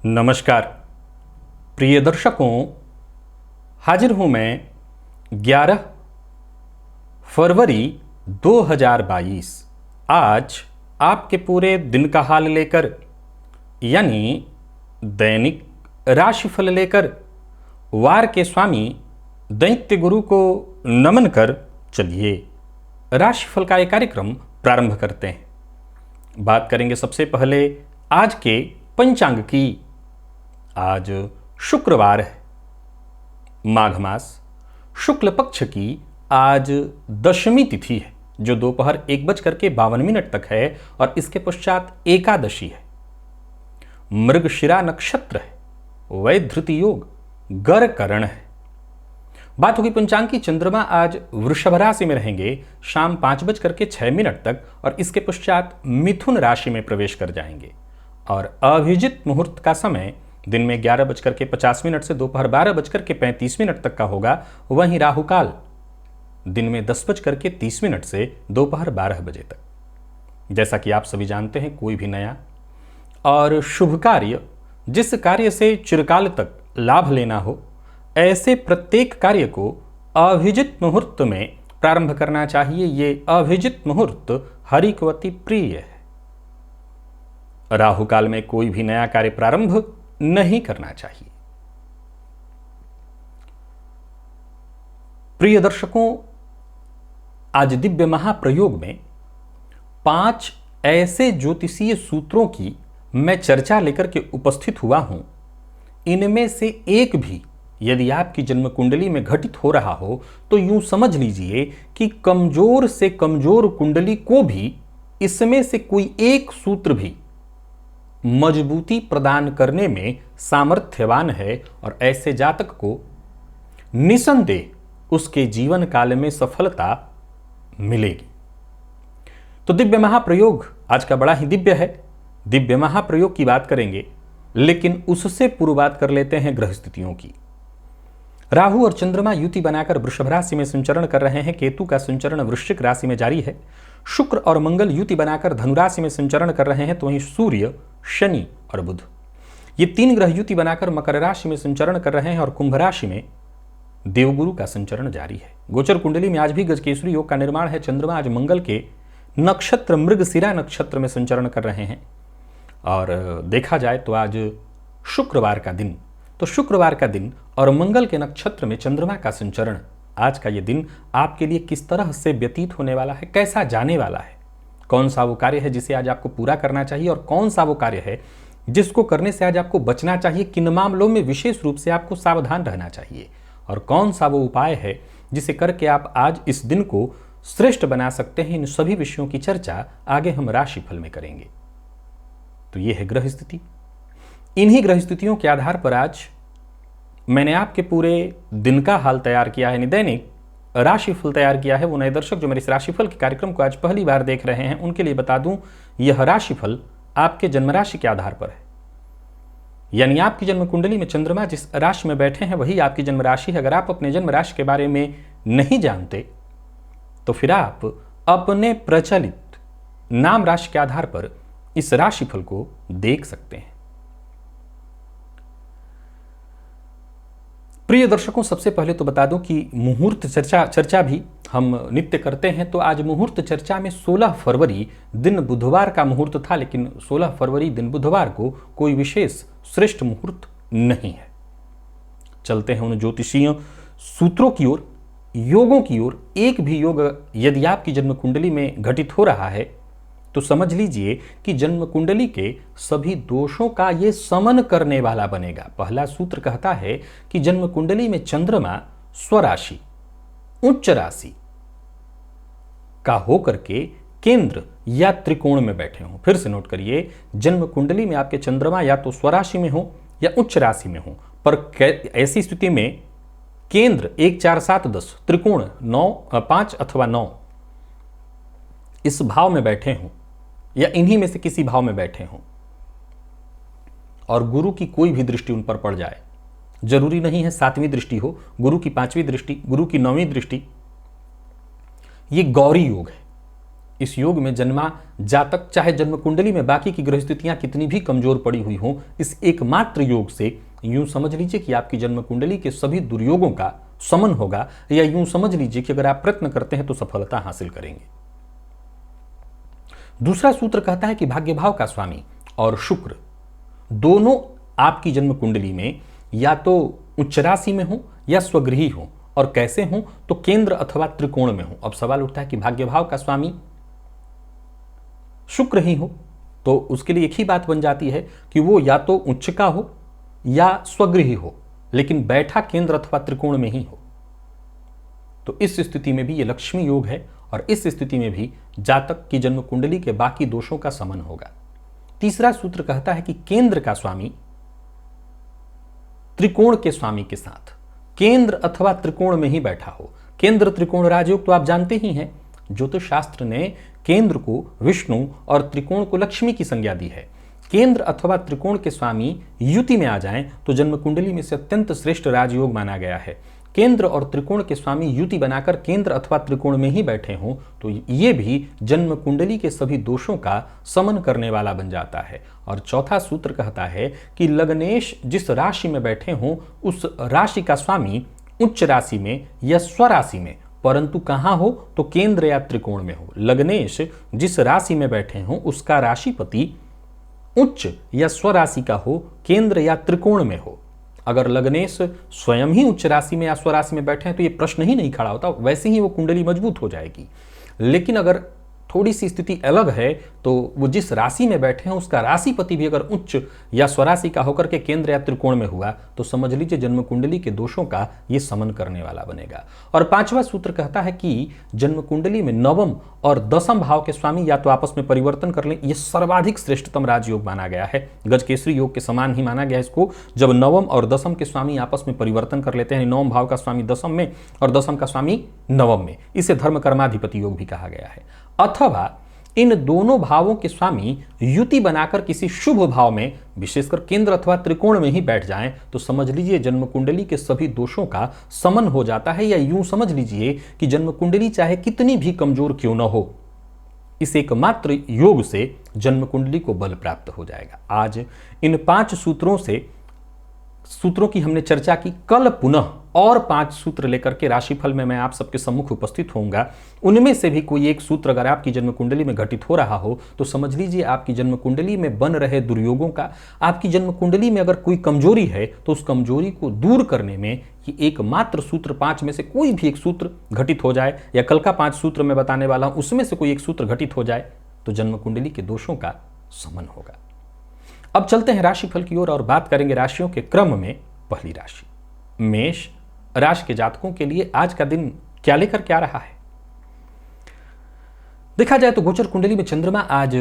नमस्कार प्रिय दर्शकों, हाजिर हूं मैं 11 फरवरी 2022 आज आपके पूरे दिन का हाल लेकर, यानी दैनिक राशिफल लेकर वार के स्वामी दैत्य गुरु को नमन कर चलिए राशिफल का एक कार्यक्रम प्रारंभ करते हैं। बात करेंगे सबसे पहले आज के पंचांग की। आज शुक्रवार है, माघ मास शुक्ल पक्ष की आज दशमी तिथि है जो दोपहर 1:52 तक है और इसके पश्चात एकादशी है। मृगशिरा नक्षत्र है, वैधृति योग गर करण है। बात होगी पंचांग की। चंद्रमा आज वृषभ राशि में रहेंगे शाम 5:06 तक और इसके पश्चात मिथुन राशि में प्रवेश कर जाएंगे और अभिजित मुहूर्त का समय दिन में 11:50 से दोपहर 12:35 तक का होगा। वहीं राहुकाल दिन में 10:30 से दोपहर 12 बजे तक। जैसा कि आप सभी जानते हैं, कोई भी नया और शुभ कार्य, जिस कार्य से चिरकाल तक लाभ लेना हो, ऐसे प्रत्येक कार्य को अभिजित मुहूर्त में प्रारंभ करना चाहिए। ये अभिजित मुहूर्त हरिकवती प्रिय है। राहुकाल में कोई भी नया कार्य प्रारंभ नहीं करना चाहिए। प्रिय दर्शकों, आज दिव्य महाप्रयोग में 5 ऐसे ज्योतिषीय सूत्रों की मैं चर्चा लेकर के उपस्थित हुआ हूं। इनमें से एक भी यदि आपकी जन्म कुंडली में घटित हो रहा हो तो यूं समझ लीजिए कि कमजोर से कमजोर कुंडली को भी इसमें से कोई एक सूत्र भी मजबूती प्रदान करने में सामर्थ्यवान है और ऐसे जातक को निसंदेह उसके जीवन काल में सफलता मिलेगी। तो दिव्य महाप्रयोग आज का बड़ा ही दिव्य है। दिव्य महाप्रयोग की बात करेंगे, लेकिन उससे पूर्व बात कर लेते हैं ग्रह स्थितियों की। राहु और चंद्रमा युति बनाकर वृषभ राशि में संचरण कर रहे हैं। केतु का संचरण वृश्चिक राशि में जारी है। शुक्र और मंगल युति बनाकर धनु राशि में संचरण कर रहे हैं। तो वहीं सूर्य, शनि और बुध, ये 3 ग्रह युति बनाकर मकर राशि में संचरण कर रहे हैं और कुंभ राशि में देवगुरु का संचरण जारी है। गोचर कुंडली में आज भी गजकेसरी योग का निर्माण है। चंद्रमा आज मंगल के नक्षत्र मृगशिरा नक्षत्र में संचरण कर रहे हैं और देखा जाए तो आज शुक्रवार का दिन, तो शुक्रवार का दिन और मंगल के नक्षत्र में चंद्रमा का संचरण, आज का ये दिन आपके लिए किस तरह से व्यतीत होने वाला है, कैसा जाने वाला है, कौन सा वो कार्य है जिसे आज आपको पूरा करना चाहिए और कौन सा वो कार्य है जिसको करने से आज आपको बचना चाहिए, किन मामलों में विशेष रूप से आपको सावधान रहना चाहिए और कौन सा वो उपाय है जिसे करके आप आज इस दिन को श्रेष्ठ बना सकते हैं। इन सभी विषयों की चर्चा आगे हम राशिफल में करेंगे। तो ये है ग्रह स्थिति। इन्हीं ग्रह स्थितियों के आधार पर आज मैंने आपके पूरे दिन का हाल तैयार किया है, दैनिक राशिफल तैयार किया है। वो नए दर्शक जो मेरे इस राशिफल के कार्यक्रम को आज पहली बार देख रहे हैं, उनके लिए बता दूं, यह राशिफल आपके जन्म राशि के आधार पर है। यानी आपकी जन्म कुंडली में चंद्रमा जिस राशि में बैठे हैं वही आपकी जन्म राशि है। अगर आप अपने जन्म राशि के बारे में नहीं जानते तो फिर आप अपने प्रचलित नाम राशि के आधार पर इस राशिफल को देख सकते हैं। प्रिय दर्शकों, सबसे पहले तो बता दूं कि मुहूर्त चर्चा भी हम नित्य करते हैं। तो आज मुहूर्त चर्चा में 16 फरवरी दिन बुधवार का मुहूर्त था, लेकिन 16 फरवरी दिन बुधवार को कोई विशेष श्रेष्ठ मुहूर्त नहीं है। चलते हैं उन ज्योतिषीय सूत्रों की ओर, योगों की ओर। एक भी योग यदि आपकी जन्म कुंडली में घटित हो रहा है तो समझ लीजिए कि जन्म कुंडली के सभी दोषों का ये समन करने वाला बनेगा। पहला सूत्र कहता है कि जन्म कुंडली में चंद्रमा स्वराशि, उच्च राशि का होकर के केंद्र या त्रिकोण में बैठे हों। फिर से नोट करिए, जन्म कुंडली में आपके चंद्रमा या तो स्वराशि में हो या उच्च राशि में हो, पर ऐसी स्थिति में केंद्र 1, 4, 7, 10, त्रिकोण 9, 5 अथवा 9 इस भाव में बैठे हों या इन्हीं में से किसी भाव में बैठे हों और गुरु की कोई भी दृष्टि उन पर पड़ जाए। जरूरी नहीं है 7वीं दृष्टि हो, गुरु की 5वीं दृष्टि, गुरु की 9वीं दृष्टि, ये गौरी योग है। इस योग में जन्मा जातक चाहे जन्म कुंडली में बाकी की ग्रह स्थितियां कितनी भी कमजोर पड़ी हुई हों, इस एकमात्र योग से यूं समझ लीजिए कि आपकी जन्म कुंडली के सभी दुर्योगों का शमन होगा, या यूं समझ लीजिए कि अगर आप प्रयत्न करते हैं तो सफलता हासिल करेंगे। दूसरा सूत्र कहता है कि भाग्य भाव का स्वामी और शुक्र दोनों आपकी जन्म कुंडली में या तो उच्च राशि में हो या स्वगृही हो, और कैसे हो तो केंद्र अथवा त्रिकोण में हो। अब सवाल उठता है कि भाग्य भाव का स्वामी शुक्र ही हो, तो उसके लिए एक ही बात बन जाती है कि वो या तो उच्च का हो या स्वगृही हो, लेकिन बैठा केंद्र अथवा त्रिकोण में ही हो। तो इस स्थिति में भी ये लक्ष्मी योग है, और इस स्थिति में भी जातक की जन्म कुंडली के बाकी दोषों का समन होगा। तीसरा सूत्र कहता है कि केंद्र का स्वामी त्रिकोण के स्वामी के साथ केंद्र अथवा त्रिकोण में ही बैठा हो। केंद्र त्रिकोण राजयोग तो आप जानते ही हैं, ज्योतिष शास्त्र ने केंद्र को विष्णु और त्रिकोण को लक्ष्मी की संज्ञा दी है। केंद्र अथवा त्रिकोण के स्वामी युति में आ जाएं तो जन्म कुंडली में से अत्यंत श्रेष्ठ राजयोग माना गया है। केंद्र और त्रिकोण के स्वामी युति बनाकर केंद्र अथवा त्रिकोण में ही बैठे हों तो ये भी जन्म कुंडली के सभी दोषों का समन करने वाला बन जाता है। और चौथा सूत्र कहता है कि लग्नेश जिस राशि में बैठे हों उस राशि का स्वामी उच्च राशि में या स्वराशि में, परंतु कहां हो तो केंद्र या त्रिकोण में हो। लग्नेश जिस राशि में बैठे हों उसका राशिपति उच्च या स्वराशि का हो, केंद्र या त्रिकोण में हो। अगर लग्नेश स्वयं ही उच्च राशि में या स्वराशि में बैठे हैं तो ये प्रश्न ही नहीं खड़ा होता, वैसे ही वो कुंडली मजबूत हो जाएगी। लेकिन अगर थोड़ी सी स्थिति अलग है तो वो जिस राशि में बैठे हैं उसका राशिपति भी अगर उच्च या स्वराशि का होकर के केंद्र या त्रिकोण में हुआ तो समझ लीजिए जन्म कुंडली के दोषों का ये समन करने वाला बनेगा। और पांचवा सूत्र कहता है कि जन्म कुंडली में नवम और दसम भाव के स्वामी या तो आपस में परिवर्तन कर लें, ये सर्वाधिक श्रेष्ठतम राजयोग माना गया है। गजकेसरी योग के समान ही माना गया है इसको, जब नवम और दसम के स्वामी आपस में परिवर्तन कर लेते हैं, नवम भाव का स्वामी दसम में और दसम का स्वामी नवम में, इसे धर्म कर्माधिपति योग भी कहा गया है। अथवा इन दोनों भावों के स्वामी युति बनाकर किसी शुभ भाव में विशेषकर केंद्र अथवा त्रिकोण में ही बैठ जाएं तो समझ लीजिए जन्म कुंडली के सभी दोषों का समन हो जाता है। या यूं समझ लीजिए कि जन्म कुंडली चाहे कितनी भी कमजोर क्यों न हो, इस एकमात्र योग से जन्म कुंडली को बल प्राप्त हो जाएगा। आज इन 5 सूत्रों की हमने चर्चा की। कल पुनः और 5 सूत्र लेकर के राशिफल में मैं आप सबके सम्मुख उपस्थित होऊंगा। उनमें से भी कोई एक सूत्र अगर आपकी जन्म कुंडली में घटित हो रहा हो तो समझ लीजिए आपकी जन्म कुंडली में बन रहे दुर्योगों का, आपकी जन्म कुंडली में अगर कोई कमजोरी है तो उस कमजोरी को दूर करने में ये एकमात्र सूत्र 5 में से कोई भी एक सूत्र घटित हो जाए, या कल का 5 सूत्र मैं बताने वाला हूं उसमें से कोई एक सूत्र घटित हो जाए तो जन्म कुंडली के दोषों का समन होगा। अब चलते हैं राशिफल की ओर और बात करेंगे राशियों के क्रम में। पहली राशि मेष राशि के जातकों के लिए आज का दिन क्या लेकर के आ रहा है। देखा जाए तो गोचर कुंडली में चंद्रमा आज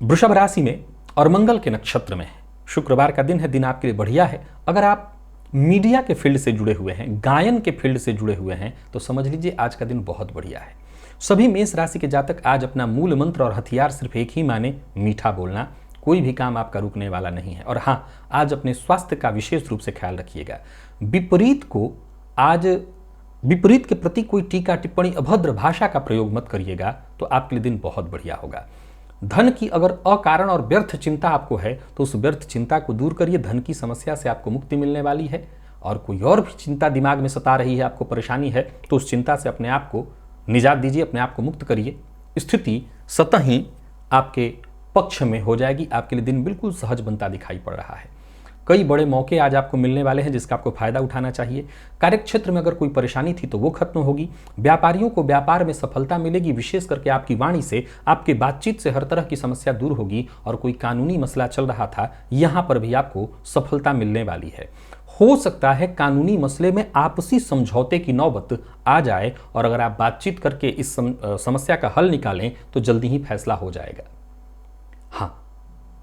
वृषभ राशि में और मंगल के नक्षत्र में है। शुक्रवार का दिन है, दिन आपके लिए बढ़िया है। अगर आप मीडिया के फील्ड से जुड़े हुए हैं, गायन के फील्ड से जुड़े हुए हैं तो समझ लीजिए आज का दिन बहुत बढ़िया है। सभी मेष राशि के जातक आज अपना मूल मंत्र और हथियार सिर्फ एक ही माने, मीठा बोलना। कोई भी काम आपका रुकने वाला नहीं है। और हाँ, आज अपने स्वास्थ्य का विशेष रूप से ख्याल रखिएगा। विपरीत के प्रति कोई टीका टिप्पणी, अभद्र भाषा का प्रयोग मत करिएगा तो आपके लिए दिन बहुत बढ़िया होगा। धन की अगर अकारण और व्यर्थ चिंता आपको है तो उस व्यर्थ चिंता को दूर करिए। धन की समस्या से आपको मुक्ति मिलने वाली है। और कोई और भी चिंता दिमाग में सता रही है, आपको परेशानी है, तो उस चिंता से अपने आप को निजात दीजिए, अपने आप को मुक्त करिए। स्थिति स्वतः ही आपके पक्ष में हो जाएगी। आपके लिए दिन बिल्कुल सहज बनता दिखाई पड़ रहा है। कई बड़े मौके आज आपको मिलने वाले हैं जिसका आपको फायदा उठाना चाहिए। कार्यक्षेत्र में अगर कोई परेशानी थी तो वो खत्म होगी। व्यापारियों को व्यापार में सफलता मिलेगी। विशेष करके आपकी वाणी से, आपकी बातचीत से हर तरह की समस्या दूर होगी। और कोई कानूनी मसला चल रहा था, यहां पर भी आपको सफलता मिलने वाली है। हो सकता है कानूनी मसले में आपसी समझौते की नौबत आ जाए, और अगर आप बातचीत करके इस समस्या का हल निकालें तो जल्दी ही फैसला हो जाएगा। हाँ,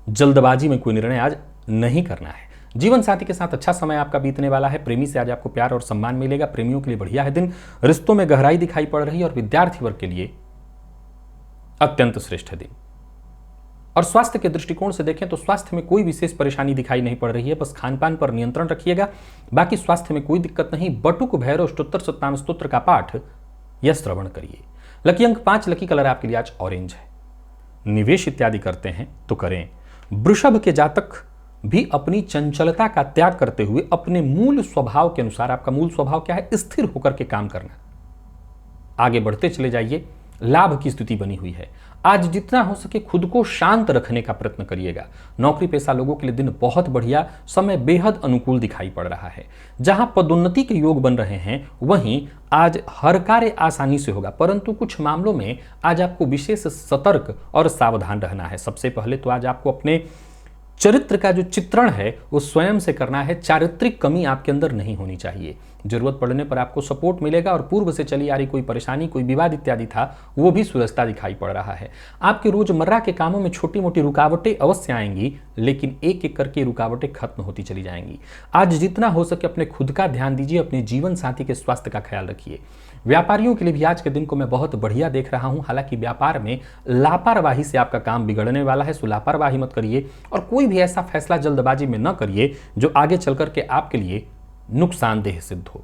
जल्दबाजी में कोई निर्णय आज नहीं करना है। जीवन साथी के साथ अच्छा समय आपका बीतने वाला है। प्रेमी से आज आपको प्यार और सम्मान मिलेगा। प्रेमियों के लिए बढ़िया है दिन। रिश्तों में गहराई दिखाई पड़ रही है और विद्यार्थी वर्ग के लिए अत्यंत श्रेष्ठ है दिन। और स्वास्थ्य के दृष्टिकोण से देखें तो स्वास्थ्य में कोई विशेष परेशानी दिखाई नहीं पड़ रही है। बस खानपान पर नियंत्रण रखिएगा, बाकी स्वास्थ्य में कोई दिक्कत नहीं। बटुक भैरव अष्टोत्तर शतनाम स्तोत्र का पाठ या श्रवण करिए। लकी अंक 5, लकी कलर आपके लिए आज ऑरेंज है। निवेश इत्यादि करते हैं तो करें। वृषभ के जातक भी अपनी चंचलता का त्याग करते हुए अपने मूल स्वभाव के अनुसार, आपका मूल स्वभाव क्या है? स्थिर होकर के काम करना। आगे बढ़ते चले जाइए। लाभ की स्थिति बनी हुई है। आज जितना हो सके खुद को शांत रखने का प्रयत्न करिएगा। नौकरी पेशा लोगों के लिए दिन बहुत बढ़िया, समय बेहद अनुकूल दिखाई पड़ रहा है। जहां पदोन्नति के योग बन रहे हैं वहीं आज हर कार्य आसानी से होगा, परंतु कुछ मामलों में आज आपको विशेष सतर्क और सावधान रहना है। सबसे पहले तो आज आपको अपने चरित्र का जो चित्रण है वो स्वयं से करना है। चारित्रिक कमी आपके अंदर नहीं होनी चाहिए। जरूरत पड़ने पर आपको सपोर्ट मिलेगा और पूर्व से चली आ रही कोई परेशानी, कोई विवाद इत्यादि था, वो भी सुलझता दिखाई पड़ रहा है। आपके रोजमर्रा के कामों में छोटी मोटी रुकावटें अवश्य आएंगी, लेकिन एक एक करके रुकावटें खत्म होती चली जाएंगी। आज जितना हो सके अपने खुद का ध्यान दीजिए, अपने जीवन साथी के स्वास्थ्य का ख्याल रखिए। व्यापारियों के लिए भी आज के दिन को मैं बहुत बढ़िया देख रहा हूं। हालांकि व्यापार में लापरवाही से आपका काम बिगड़ने वाला है, सो लापरवाही मत करिए और कोई भी ऐसा फैसला जल्दबाजी में न करिए जो आगे चल करके आपके लिए नुकसानदेह सिद्ध हो।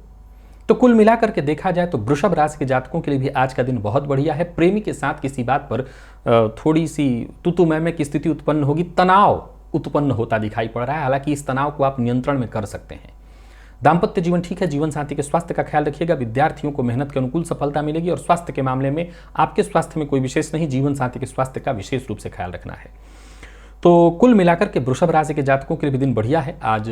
तो कुल मिलाकर के देखा जाए तो वृषभ राशि के जातकों के लिए भी आज का दिन बहुत बढ़िया है। प्रेमी के साथ किसी बात पर थोड़ी सी तू मैं की स्थिति उत्पन्न होगी, तनाव उत्पन्न होता दिखाई पड़ रहा है। हालांकि इस तनाव को आप नियंत्रण में कर सकते हैं। दाम्पत्य जीवन ठीक है। जीवन साथी के स्वास्थ्य का ख्याल रखिएगा। विद्यार्थियों को मेहनत के अनुकूल सफलता मिलेगी और स्वास्थ्य के मामले में आपके स्वास्थ्य में कोई विशेष नहीं, जीवन साथी के स्वास्थ्य का विशेष रूप से ख्याल रखना है। तो कुल मिलाकर के वृषभ राशि के जातकों के लिए भी दिन बढ़िया है। आज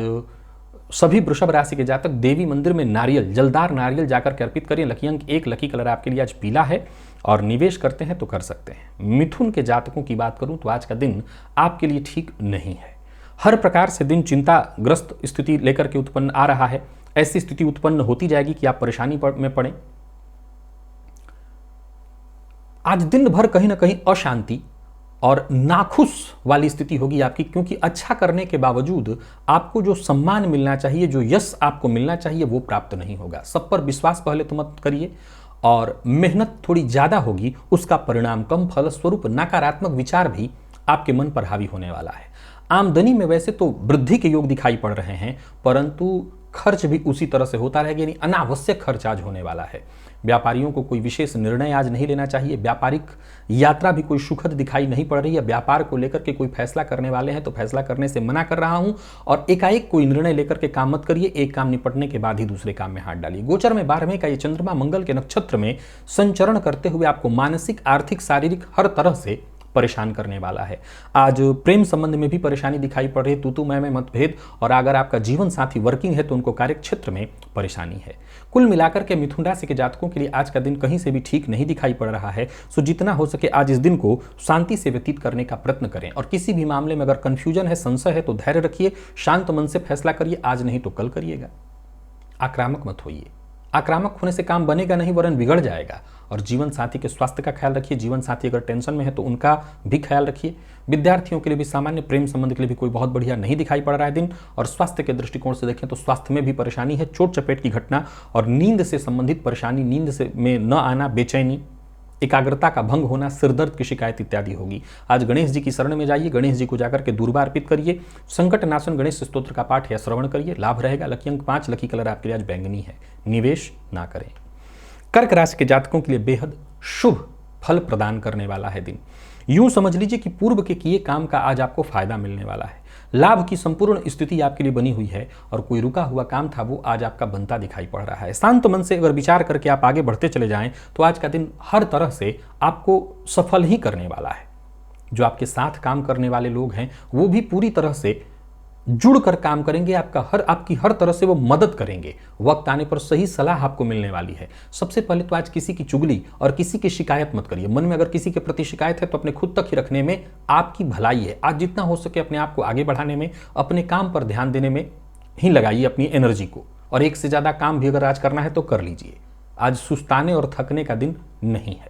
सभी वृषभ राशि के जातक देवी मंदिर में नारियल, जलदार नारियल जाकर के अर्पित करिए। लकी अंक 1, लकी कलर आपके लिए आज पीला है और निवेश करते हैं तो कर सकते हैं। मिथुन के जातकों की बात करूं तो आज का दिन आपके लिए ठीक नहीं है। हर प्रकार से दिन चिंताग्रस्त स्थिति लेकर के उत्पन्न आ रहा है। ऐसी स्थिति उत्पन्न होती जाएगी कि आप परेशानी में पड़े। आज दिन भर कहीं ना कहीं अशांति और नाखुश वाली स्थिति होगी आपकी, क्योंकि अच्छा करने के बावजूद आपको जो सम्मान मिलना चाहिए, जो यश आपको मिलना चाहिए, वो प्राप्त नहीं होगा। सब पर विश्वास पहले तो मत करिए और मेहनत थोड़ी ज्यादा होगी, उसका परिणाम कम, फलस्वरूप नकारात्मक विचार भी आपके मन पर हावी होने वाला है। आमदनी में वैसे तो वृद्धि के योग दिखाई पड़ रहे हैं, परंतु खर्च भी उसी तरह से होता रहेगा, यानी अनावश्यक खर्च आज होने वाला है। व्यापारियों को कोई विशेष निर्णय आज नहीं लेना चाहिए। व्यापारिक यात्रा भी कोई सुखद दिखाई नहीं पड़ रही है। व्यापार को लेकर के कोई फैसला करने वाले हैं तो फैसला करने से मना कर रहा हूं और एकाएक कोई निर्णय लेकर के काम मत करिए। एक काम निपटने के बाद ही दूसरे काम में हाथ डालिए। गोचर में 12वें का ये चंद्रमा मंगल के नक्षत्र में संचरण करते हुए आपको मानसिक, आर्थिक, शारीरिक हर तरह से परेशान करने वाला है। आज प्रेम संबंध में भी परेशानी दिखाई पड़ रही है, तू मैं मतभेद, और अगर आपका जीवन साथी वर्किंग है तो उनको कार्य क्षेत्र में परेशानी है। कुल मिलाकर के मिथुन राशि के जातकों के लिए आज का दिन कहीं से भी ठीक नहीं दिखाई पड़ रहा है। सो जितना हो सके आज इस दिन को शांति से व्यतीत करने का प्रयत्न करें और किसी भी मामले में अगर कंफ्यूजन है, संशय है तो धैर्य रखिए, शांत मन से फैसला करिए। आज नहीं तो कल करिएगा। आक्रामक मत होइए। आक्रामक होने से काम बनेगा नहीं वरन बिगड़ जाएगा। और जीवन साथी के स्वास्थ्य का ख्याल रखिए। जीवन साथी अगर टेंशन में है तो उनका भी ख्याल रखिए। विद्यार्थियों के लिए भी सामान्य प्रेम संबंध के लिए भी कोई बहुत बढ़िया नहीं दिखाई पड़ रहा है दिन। और स्वास्थ्य के दृष्टिकोण से देखें तो स्वास्थ्य में भी परेशानी है, चोट चपेट की घटना और नींद से संबंधित परेशानी, नींद से में न आना, बेचैनी, एकाग्रता का भंग होना, सिरदर्द की शिकायत इत्यादि होगी। आज गणेश जी की शरण में जाइए, गणेश जी को जाकर के दूर्वा अर्पित करिए, संकट नाशन गणेश स्तोत्र का पाठ या श्रवण करिए, लाभ रहेगा। लकी अंक 5, लकी कलर आपके लिए आज बैंगनी है। निवेश ना करें। कर्क राशि के जातकों के लिए बेहद शुभ फल प्रदान करने वाला है दिन। यूं समझ लीजिए कि पूर्व के किए काम का आज आपको फायदा मिलने वाला है। लाभ की संपूर्ण स्थिति आपके लिए बनी हुई है और कोई रुका हुआ काम था वो आज आपका बनता दिखाई पड़ रहा है। शांत मन से अगर विचार करके आप आगे बढ़ते चले जाएं तो आज का दिन हर तरह से आपको सफल ही करने वाला है। जो आपके साथ काम करने वाले लोग हैं वो भी पूरी तरह से जुड़कर काम करेंगे, आपकी हर तरह से वो मदद करेंगे। वक्त आने पर सही सलाह आपको मिलने वाली है। सबसे पहले तो आज किसी की चुगली और किसी की शिकायत मत करिए। मन में अगर किसी के प्रति शिकायत है तो अपने खुद तक ही रखने में आपकी भलाई है। आज जितना हो सके अपने आप को आगे बढ़ाने में, अपने काम पर ध्यान देने में ही लगाइए अपनी एनर्जी को। और एक से ज्यादा काम भी अगर आज करना है तो कर लीजिए। आज सुस्ताने और थकने का दिन नहीं है।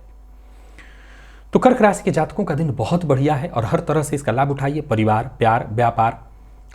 तो कर्क राशि के जातकों का दिन बहुत बढ़िया है और हर तरह से इसका लाभ उठाइए। परिवार, प्यार, व्यापार,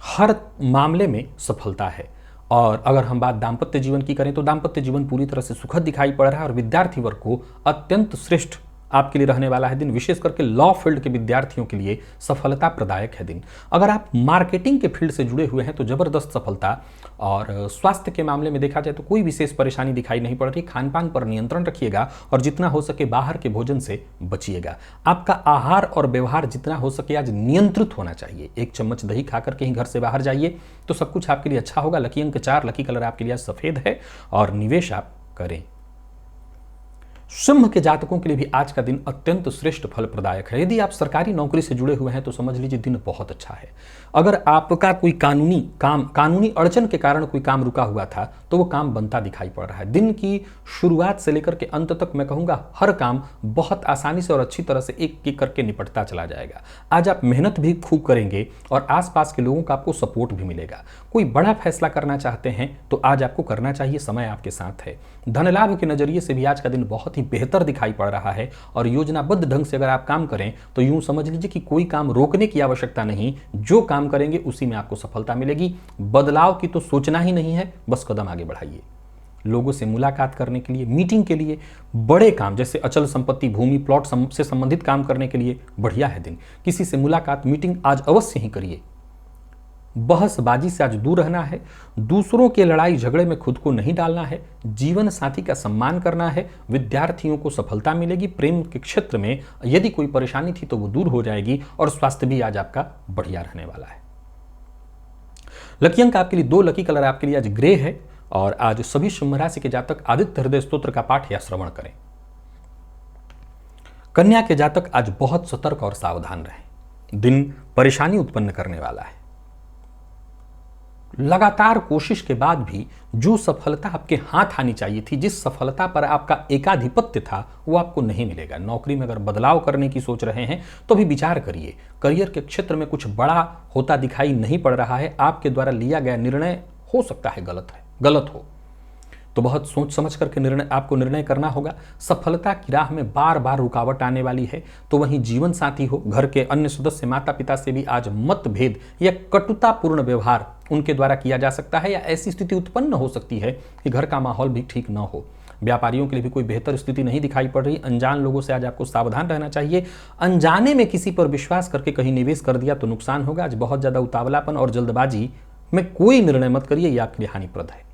हर मामले में सफलता है। और अगर हम बात दाम्पत्य जीवन की करें तो दाम्पत्य जीवन पूरी तरह से सुखद दिखाई पड़ रहा है और विद्यार्थी वर्ग को अत्यंत श्रेष्ठ आपके लिए रहने वाला है दिन। विशेष करके लॉ फील्ड के विद्यार्थियों के लिए सफलता प्रदायक है दिन। अगर आप मार्केटिंग के फील्ड से जुड़े हुए हैं तो जबरदस्त सफलता। और स्वास्थ्य के मामले में देखा जाए तो कोई विशेष परेशानी दिखाई नहीं पड़ रही। खान पान पर नियंत्रण रखिएगा और जितना हो सके बाहर के भोजन से बचिएगा। आपका आहार और व्यवहार जितना हो सके आज नियंत्रित होना चाहिए। 1 चम्मच दही खाकर के ही घर से बाहर जाइए तो सब कुछ आपके लिए अच्छा होगा। लकी अंक 4, लकी कलर आपके लिए सफेद है और निवेश आप करें। सिंह के जातकों के लिए भी आज का दिन अत्यंत श्रेष्ठ फल प्रदायक है। यदि आप सरकारी नौकरी से जुड़े हुए हैं तो समझ लीजिए दिन बहुत अच्छा है। अगर आपका कोई कानूनी अड़चन के कारण कोई काम रुका हुआ था तो वो काम बनता दिखाई पड़ रहा है। दिन की शुरुआत से लेकर के अंत तक मैं कहूंगा हर काम बहुत आसानी से और अच्छी तरह से एक एक करके निपटता चला जाएगा। आज आप मेहनत भी खूब करेंगे और आसपास के लोगों का आपको सपोर्ट भी मिलेगा। कोई बड़ा फैसला करना चाहते हैं तो आज आपको करना चाहिए, समय आपके साथ है। धन लाभ के नजरिए से भी आज का दिन बहुत ही बेहतर दिखाई पड़ रहा है और योजनाबद्ध ढंग से अगर आप काम करें तो यूं समझ लीजिए कि कोई काम रोकने की आवश्यकता नहीं। जो काम करेंगे उसी में आपको सफलता मिलेगी। बदलाव की तो सोचना ही नहीं है, बस कदम आगे बढ़ाइए। लोगों से मुलाकात करने के लिए, मीटिंग के लिए, बड़े काम जैसे अचल संपत्ति, भूमि, प्लॉट से संबंधित काम करने के लिए बढ़िया है दिन। किसी से मुलाकात, मीटिंग आज अवश्य ही करिए। बहसबाजी से आज दूर रहना है। दूसरों के लड़ाई झगड़े में खुद को नहीं डालना है। जीवन साथी का सम्मान करना है। विद्यार्थियों को सफलता मिलेगी। प्रेम के क्षेत्र में यदि कोई परेशानी थी तो वो दूर हो जाएगी और स्वास्थ्य भी आज आपका बढ़िया रहने वाला है। लकी अंक आपके लिए 2, लकी कलर आपके लिए आज ग्रे है और आज सभी सिंह राशि के जातक आदित्य हृदय स्तोत्र का पाठ या श्रवण करें। कन्या के जातक आज बहुत सतर्क और सावधान रहें। दिन परेशानी उत्पन्न करने वाला है। लगातार कोशिश के बाद भी जो सफलता आपके हाथ आनी चाहिए थी, जिस सफलता पर आपका एकाधिपत्य था, वो आपको नहीं मिलेगा। नौकरी में अगर बदलाव करने की सोच रहे हैं तो भी विचार करिए। करियर के क्षेत्र में कुछ बड़ा होता दिखाई नहीं पड़ रहा है। आपके द्वारा लिया गया निर्णय हो सकता है गलत हो, तो बहुत सोच समझ करके आपको निर्णय करना होगा। सफलता की राह में बार बार रुकावट आने वाली है। तो वहीं जीवन साथी हो, घर के अन्य सदस्य, माता पिता से भी आज मतभेद या कटुतापूर्ण व्यवहार उनके द्वारा किया जा सकता है या ऐसी स्थिति उत्पन्न हो सकती है कि घर का माहौल भी ठीक न हो। व्यापारियों के लिए भी कोई बेहतर स्थिति नहीं दिखाई पड़ रही। अनजान लोगों से आज आपको सावधान रहना चाहिए। अनजाने में किसी पर विश्वास करके कहीं निवेश कर दिया तो नुकसान होगा। आज बहुत ज्यादा उतावलापन और जल्दबाजी में कोई निर्णय मत करिए, यह आपके लिए हानिप्रद है।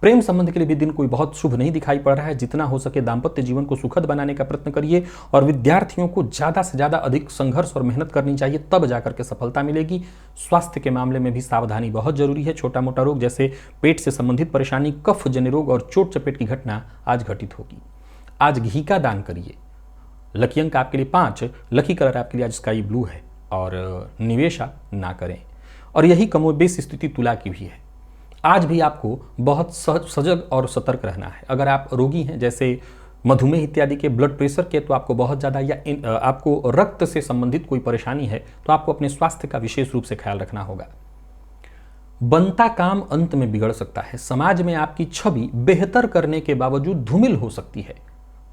प्रेम संबंध के लिए भी दिन कोई बहुत शुभ नहीं दिखाई पड़ रहा है। जितना हो सके दाम्पत्य जीवन को सुखद बनाने का प्रयत्न करिए और विद्यार्थियों को ज्यादा से ज्यादा अधिक संघर्ष और मेहनत करनी चाहिए, तब जाकर के सफलता मिलेगी। स्वास्थ्य के मामले में भी सावधानी बहुत जरूरी है। छोटा मोटा रोग जैसे पेट से संबंधित परेशानी, कफ जन्य रोग और चोट चपेट की घटना आज घटित होगी। आज घी का दान करिए। लकी अंक आपके लिए 5, लकी कलर आपके लिए आज स्काई ब्लू है और निवेश आप ना करें। और यही कमोबेश स्थिति तुला की भी है। आज भी आपको बहुत सजग और सतर्क रहना है। अगर आप रोगी हैं जैसे मधुमेह इत्यादि के, ब्लड प्रेशर के, तो आपको बहुत ज़्यादा या आपको रक्त से संबंधित कोई परेशानी है तो आपको अपने स्वास्थ्य का विशेष रूप से ख्याल रखना होगा। बनता काम अंत में बिगड़ सकता है। समाज में आपकी छवि बेहतर करने के बावजूद धूमिल हो सकती है।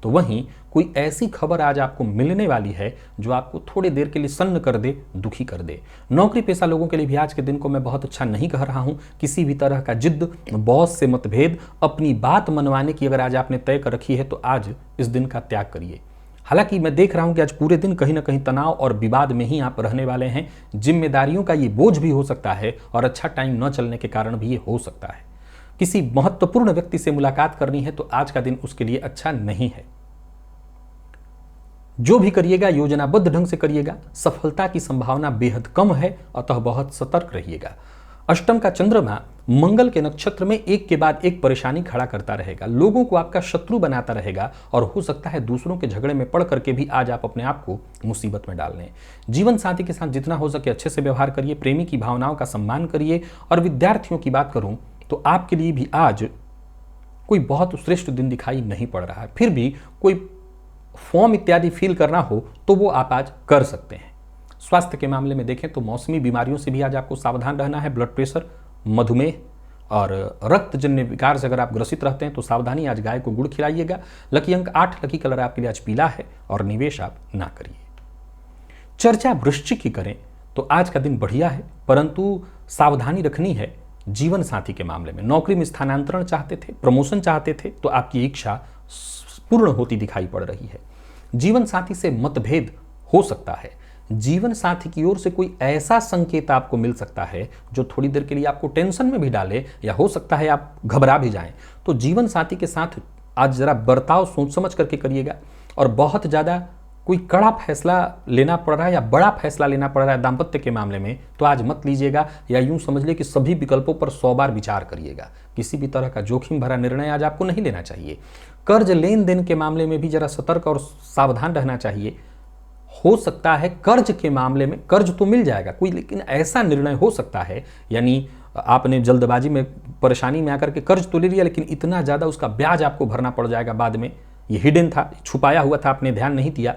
तो वहीं कोई ऐसी खबर आज आपको मिलने वाली है जो आपको थोड़ी देर के लिए सन्न कर दे, दुखी कर दे। नौकरी पेशा लोगों के लिए भी आज के दिन को मैं बहुत अच्छा नहीं कह रहा हूं। किसी भी तरह का जिद, बॉस से मतभेद, अपनी बात मनवाने की अगर आज आपने तय कर रखी है तो आज इस दिन का त्याग करिए। हालांकि मैं देख रहा हूं कि आज पूरे दिन कहीं ना कहीं तनाव और विवाद में ही आप रहने वाले हैं। जिम्मेदारियों का ये बोझ भी हो सकता है और अच्छा टाइम न चलने के कारण भी ये हो सकता है। किसी महत्वपूर्ण व्यक्ति से मुलाकात करनी है तो आज का दिन उसके लिए अच्छा नहीं है। जो भी करिएगा योजनाबद्ध ढंग से करिएगा। सफलता की संभावना बेहद कम है, अतः बहुत सतर्क रहिएगा। अष्टम का चंद्रमा मंगल के नक्षत्र में एक के बाद एक परेशानी खड़ा करता रहेगा। लोगों को आपका शत्रु बनाता रहेगा और हो सकता है दूसरों के झगड़े में पड़ करके भी आज आप अपने आप को मुसीबत में डाल लें। जीवन साथी के साथ जितना हो सके अच्छे से व्यवहार करिए। प्रेमी की भावनाओं का सम्मान करिए। और विद्यार्थियों की बात करूं तो आपके लिए भी आज कोई बहुत श्रेष्ठ दिन दिखाई नहीं पड़ रहा है। फिर भी कोई फॉर्म इत्यादि फील करना हो तो वो आप आज कर सकते हैं। स्वास्थ्य के मामले में देखें तो मौसमी बीमारियों से भी आज आपको सावधान रहना है। ब्लड प्रेशर, मधुमेह और रक्तजन्य विकार से अगर आप ग्रसित रहते हैं तो सावधानी। आज गाय को गुड़ खिलाइएगा। लकी अंक 8, लकी कलर आपके लिए आज पीला है और निवेश आप ना करिए। चर्चा वृश्चिक की करें तो आज का दिन बढ़िया है, परंतु सावधानी रखनी है जीवन साथी के मामले में। नौकरी में स्थानांतरण चाहते थे, प्रमोशन चाहते थे तो आपकी इच्छा पूर्ण होती दिखाई पड़ रही है। जीवन साथी से मतभेद हो सकता है। जीवन साथी की ओर से कोई ऐसा संकेत आपको मिल सकता है जो थोड़ी देर के लिए आपको टेंशन में भी डाले, या हो सकता है आप घबरा भी जाएं। तो जीवन साथी के साथ आज जरा बर्ताव सोच समझ करके करिएगा। और बहुत ज़्यादा कोई कड़ा फैसला लेना पड़ रहा है या बड़ा फैसला लेना पड़ रहा है दाम्पत्य के मामले में, तो आज मत लीजिएगा, या यूं समझ ले कि सभी विकल्पों पर 100 बार विचार करिएगा। किसी भी तरह का जोखिम भरा निर्णय आज आपको नहीं लेना चाहिए। कर्ज लेन देन के मामले में भी जरा सतर्क और सावधान रहना चाहिए। हो सकता है कर्ज के मामले में कर्ज तो मिल जाएगा कोई, लेकिन ऐसा निर्णय हो सकता है, यानी आपने जल्दबाजी में परेशानी में आकर के कर्ज तो ले लिया, लेकिन इतना ज़्यादा उसका ब्याज आपको भरना पड़ जाएगा बाद में। ये हिडन था, छुपाया हुआ था, आपने ध्यान नहीं दिया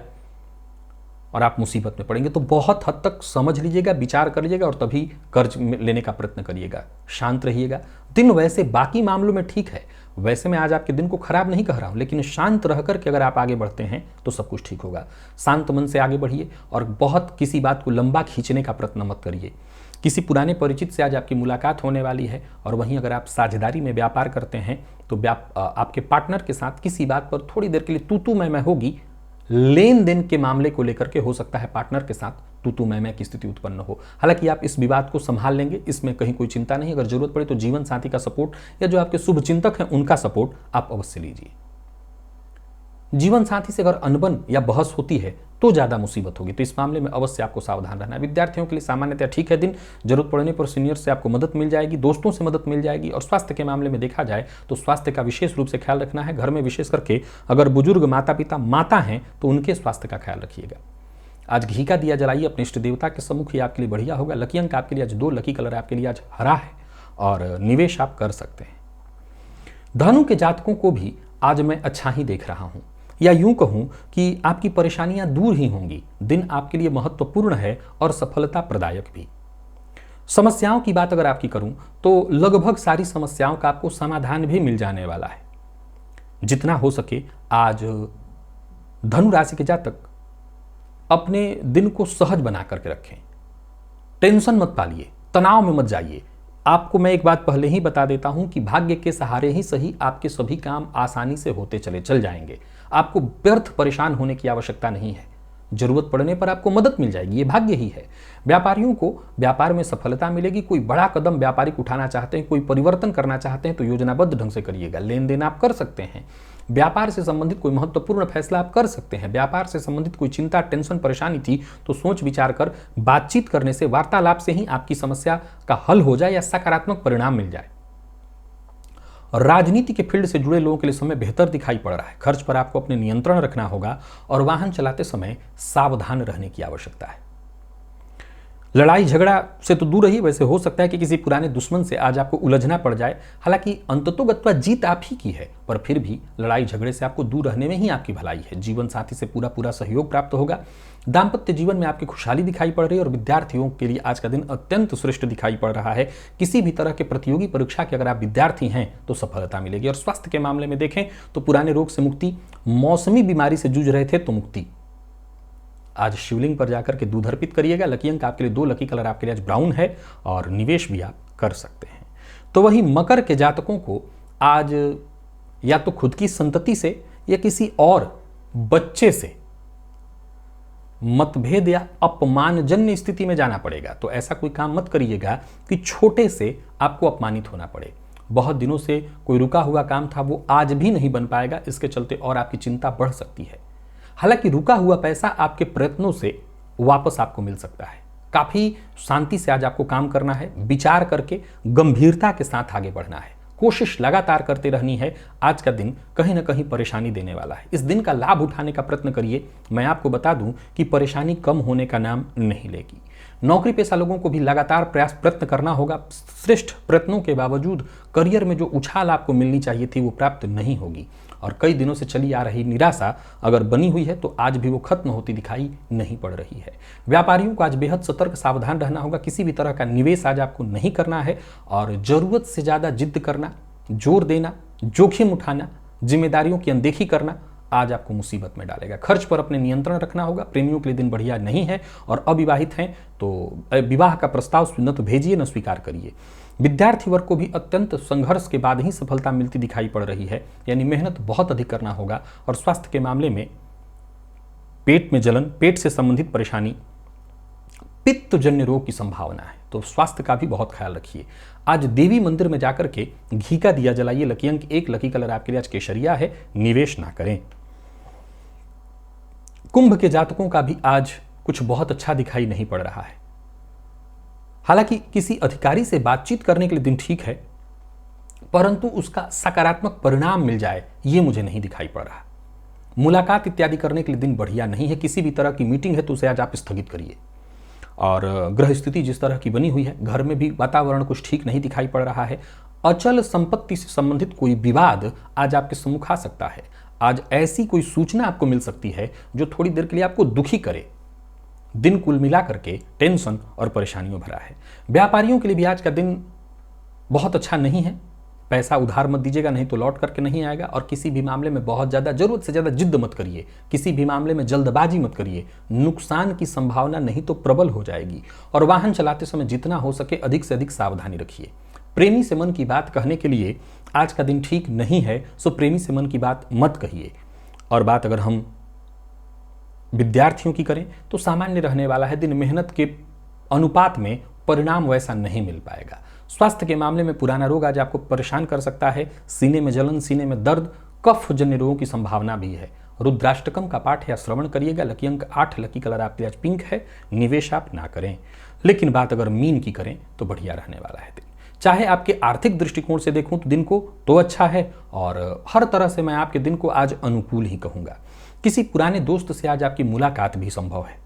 और आप मुसीबत में पड़ेंगे। तो बहुत हद तक समझ लीजिएगा, विचार कर लीजिएगा और तभी कर्ज लेने का प्रयत्न करिएगा। शांत रहिएगा। दिन वैसे बाकी मामलों में ठीक है, वैसे मैं आज आपके दिन को खराब नहीं कह रहा हूं, लेकिन शांत रह करके अगर आप आगे बढ़ते हैं तो सब कुछ ठीक होगा। शांत मन से आगे बढ़िए और बहुत किसी बात को लंबा खींचने का प्रयत्न मत करिए। किसी पुराने परिचित से आज आपकी मुलाकात होने वाली है। और वहीं अगर आप साझेदारी में व्यापार करते हैं तो आपके पार्टनर के साथ किसी बात पर थोड़ी देर के लिए तू मैं होगी। लेन देन के मामले को लेकर के हो सकता है पार्टनर के साथ तू मैं की स्थिति उत्पन्न हो। हालांकि आप इस विवाद को संभाल लेंगे, इसमें कहीं कोई चिंता नहीं। अगर जरूरत पड़े तो जीवन साथी का सपोर्ट या जो आपके शुभ चिंतक हैं उनका सपोर्ट आप अवश्य लीजिए। जीवन साथी से अगर अनबन या बहस होती है तो ज्यादा मुसीबत होगी, तो इस मामले में अवश्य आपको सावधान रहना है। विद्यार्थियों के लिए सामान्यतः ठीक है दिन। जरूरत पड़ने पर सीनियर से आपको मदद मिल जाएगी, दोस्तों से मदद मिल जाएगी। और स्वास्थ्य के मामले में देखा जाए तो स्वास्थ्य का विशेष रूप से ख्याल रखना है। घर में विशेष करके अगर बुजुर्ग माता पिता माता हैं तो उनके स्वास्थ्य का ख्याल रखिएगा। आज घी का दिया जलाइए अपने इष्ट देवता के सम्मुख, ही आपके लिए बढ़िया होगा। लकी अंक आपके लिए आज 2, लकी कलर आपके लिए आज हरा है और निवेश आप कर सकते हैं। धनु के जातकों को भी आज मैं अच्छा ही देख रहा हूं, या यूं कहूं कि आपकी परेशानियां दूर ही होंगी। दिन आपके लिए महत्वपूर्ण है और सफलता प्रदायक भी। समस्याओं की बात अगर आपकी करूं तो लगभग सारी समस्याओं का आपको समाधान भी मिल जाने वाला है। जितना हो सके आज धनु राशि के जातक अपने दिन को सहज बना करके रखें। टेंशन मत पालिए, तनाव में मत जाइए। आपको मैं एक बात पहले ही बता देता हूं कि भाग्य के सहारे ही सही आपके सभी काम आसानी से होते चल जाएंगे। आपको व्यर्थ परेशान होने की आवश्यकता नहीं है। जरूरत पड़ने पर आपको मदद मिल जाएगी, ये भाग्य ही है। व्यापारियों को व्यापार में सफलता मिलेगी। कोई बड़ा कदम व्यापारिक उठाना चाहते हैं, कोई परिवर्तन करना चाहते हैं तो योजनाबद्ध ढंग से करिएगा। लेन देन आप कर सकते हैं। व्यापार से संबंधित कोई महत्वपूर्ण फैसला आप कर सकते हैं। व्यापार से संबंधित कोई चिंता, टेंशन, परेशानी थी तो सोच विचार कर बातचीत करने से, वार्तालाप से ही आपकी समस्या का हल हो जाए या सकारात्मक परिणाम मिल जाए। राजनीति के फील्ड से जुड़े लोगों के लिए समय बेहतर दिखाई पड़ रहा है। खर्च पर आपको अपने नियंत्रण रखना होगा और वाहन चलाते समय सावधान रहने की आवश्यकता है। लड़ाई झगड़ा से तो दूर रहिए। वैसे हो सकता है कि किसी पुराने दुश्मन से आज आपको उलझना पड़ जाए। हालांकि अंततोगत्वा जीत आप ही की है, पर फिर भी लड़ाई झगड़े से आपको दूर रहने में ही आपकी भलाई है। जीवन साथी से पूरा सहयोग प्राप्त होगा। दाम्पत्य जीवन में आपकी खुशहाली दिखाई पड़ रही है और विद्यार्थियों के लिए आज का दिन अत्यंत श्रेष्ठ दिखाई पड़ रहा है। किसी भी तरह के प्रतियोगी परीक्षा के अगर आप विद्यार्थी हैं तो सफलता मिलेगी। और स्वास्थ्य के मामले में देखें तो पुराने रोग से मुक्ति, मौसमी बीमारी से जूझ रहे थे तो मुक्ति। आज शिवलिंग पर जाकर के दूध अर्पित करिएगा। लकी अंक आपके लिए 2, लकी कलर आपके लिए आज ब्राउन है और निवेश भी आप कर सकते हैं। तो वही मकर के जातकों को आज या तो खुद की संतति से या किसी और बच्चे से मतभेद या अपमानजन्य स्थिति में जाना पड़ेगा। तो ऐसा कोई काम मत करिएगा कि छोटे से आपको अपमानित होना पड़े। बहुत दिनों से कोई रुका हुआ काम था वो आज भी नहीं बन पाएगा, इसके चलते और आपकी चिंता बढ़ सकती है। हालांकि रुका हुआ पैसा आपके प्रयत्नों से वापस आपको मिल सकता है। काफी शांति से आज आपको काम करना है, विचार करके गंभीरता के साथ आगे बढ़ना है। कोशिश लगातार करते रहनी है। आज का दिन कहीं ना कहीं परेशानी देने वाला है। इस दिन का लाभ उठाने का प्रयत्न करिए। मैं आपको बता दूं कि परेशानी कम होने का नाम नहीं लेगी। नौकरी पेशा लोगों को भी लगातार प्रयत्न करना होगा। श्रेष्ठ प्रयत्नों के बावजूद करियर में जो उछाल आपको मिलनी चाहिए थी वो प्राप्त नहीं होगी। और कई दिनों से चली आ रही निराशा अगर बनी हुई है तो आज भी वो खत्म होती दिखाई नहीं पड़ रही है। व्यापारियों को आज बेहद सतर्क सावधान रहना होगा। किसी भी तरह का निवेश आज आपको नहीं करना है और जरूरत से ज्यादा जिद करना, जोर देना, जोखिम उठाना, जिम्मेदारियों की अनदेखी करना आज आपको मुसीबत में डालेगा। खर्च पर अपने नियंत्रण रखना होगा। प्रेमियों के लिए दिन बढ़िया नहीं है और अविवाहित हैं तो विवाह का प्रस्ताव न तो भेजिए न स्वीकार करिए। विद्यार्थी वर्ग को भी अत्यंत संघर्ष के बाद ही सफलता मिलती दिखाई पड़ रही है, यानी मेहनत बहुत अधिक करना होगा। और स्वास्थ्य के मामले में पेट में जलन, पेट से संबंधित परेशानी, पित्तजन्य रोग की संभावना है, तो स्वास्थ्य का भी बहुत ख्याल रखिए। आज देवी मंदिर में जाकर के घी का दिया जलाइए। लकी अंक 1, लकी कलर आपके लिए आज केसरिया है, निवेश ना करें। कुंभ के जातकों का भी आज कुछ बहुत अच्छा दिखाई नहीं पड़ रहा है। हालांकि किसी अधिकारी से बातचीत करने के लिए दिन ठीक है, परंतु उसका सकारात्मक परिणाम मिल जाए ये मुझे नहीं दिखाई पड़ रहा। मुलाकात इत्यादि करने के लिए दिन बढ़िया नहीं है। किसी भी तरह की मीटिंग है तो उसे आज आप स्थगित करिए। और ग्रह स्थिति जिस तरह की बनी हुई है, घर में भी वातावरण कुछ ठीक नहीं दिखाई पड़ रहा है। अचल संपत्ति से संबंधित कोई विवाद आज आपके सम्मुख आ सकता है। आज ऐसी कोई सूचना आपको मिल सकती है जो थोड़ी देर के लिए आपको दुखी करे। दिन कुल मिला करके टेंशन और परेशानियों भरा है। व्यापारियों के लिए भी आज का दिन बहुत अच्छा नहीं है। पैसा उधार मत दीजिएगा, नहीं तो लौट करके नहीं आएगा। और किसी भी मामले में बहुत ज़्यादा, जरूरत से ज़्यादा जिद्द मत करिए। किसी भी मामले में जल्दबाजी मत करिए, नुकसान की संभावना नहीं तो प्रबल हो जाएगी। और वाहन चलाते समय जितना हो सके अधिक से अधिक सावधानी रखिए। प्रेमी से मन की बात कहने के लिए आज का दिन ठीक नहीं है, सो प्रेमी से मन की बात मत कहिए। और बात अगर हम विद्यार्थियों की करें तो सामान्य रहने वाला है दिन। मेहनत के अनुपात में परिणाम वैसा नहीं मिल पाएगा। स्वास्थ्य के मामले में पुराना रोग आज आपको परेशान कर सकता है। सीने में जलन, सीने में दर्द, कफ जन्य रोगों की संभावना भी है। रुद्राष्टकम का पाठ या श्रवण करिएगा। लकी अंक 8, लकी कलर आपके आज पिंक है, निवेश आप ना करें। लेकिन बात अगर मीन की करें तो बढ़िया रहने वाला है दिन। चाहे आपके आर्थिक दृष्टिकोण से देखूं तो दिन को तो अच्छा है, और हर तरह से मैं आपके दिन को आज अनुकूल ही कहूंगा। किसी पुराने दोस्त से आज आपकी मुलाकात भी संभव है।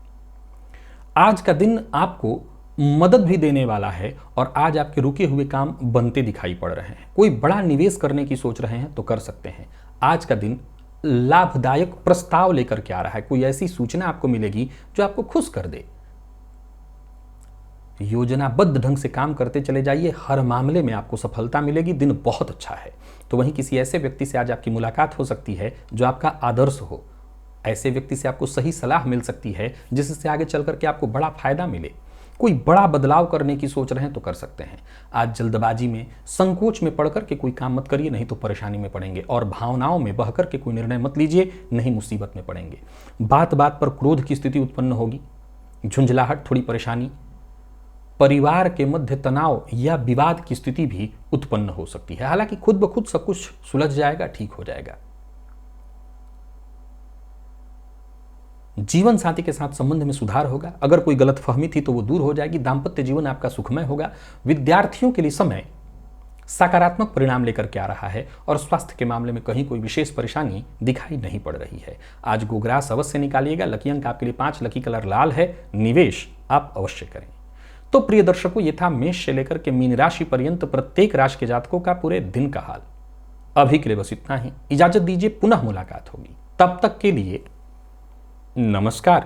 आज का दिन आपको मदद भी देने वाला है और आज आपके रुके हुए काम बनते दिखाई पड़ रहे हैं। कोई बड़ा निवेश करने की सोच रहे हैं तो कर सकते हैं। आज का दिन लाभदायक प्रस्ताव लेकर के आ रहा है। कोई ऐसी सूचना आपको मिलेगी जो आपको खुश कर दे। योजनाबद्ध ढंग से काम करते चले जाइए, हर मामले में आपको सफलता मिलेगी। दिन बहुत अच्छा है। तो वहीं किसी ऐसे व्यक्ति से आज आपकी मुलाकात हो सकती है जो आपका आदर्श हो। ऐसे व्यक्ति से आपको सही सलाह मिल सकती है जिससे आगे चल करके आपको बड़ा फायदा मिले। कोई बड़ा बदलाव करने की सोच रहे हैं तो कर सकते हैं। आज जल्दबाजी में, संकोच में पड़ करके कोई काम मत करिए, नहीं तो परेशानी में पड़ेंगे। और भावनाओं में बह करके कोई निर्णय मत लीजिए, नहीं मुसीबत में पड़ेंगे। बात बात पर क्रोध की स्थिति उत्पन्न होगी, झुंझलाहट, थोड़ी परेशानी, परिवार के मध्य तनाव या विवाद की स्थिति भी उत्पन्न हो सकती है। हालांकि खुद ब खुद सब कुछ सुलझ जाएगा, ठीक हो जाएगा। जीवन साथी के साथ संबंध में सुधार होगा। अगर कोई गलतफहमी थी तो वो दूर हो जाएगी। दांपत्य जीवन आपका सुखमय होगा। विद्यार्थियों के लिए समय सकारात्मक परिणाम लेकर के आ रहा है और स्वास्थ्य के मामले में कहीं कोई विशेष परेशानी दिखाई नहीं पड़ रही है। आज गोग्रास अवश्य निकालिएगा। लकी अंक आपके लिए 5, लकी कलर लाल है, निवेश आप अवश्य करें। तो प्रिय दर्शकों, ये था मेष से लेकर के मीन राशि पर्यंत प्रत्येक राशि के जातकों का पूरे दिन का हाल। अभी के लिए बस इतना ही। इजाजत दीजिए, पुनः मुलाकात होगी। तब तक के लिए नमस्कार।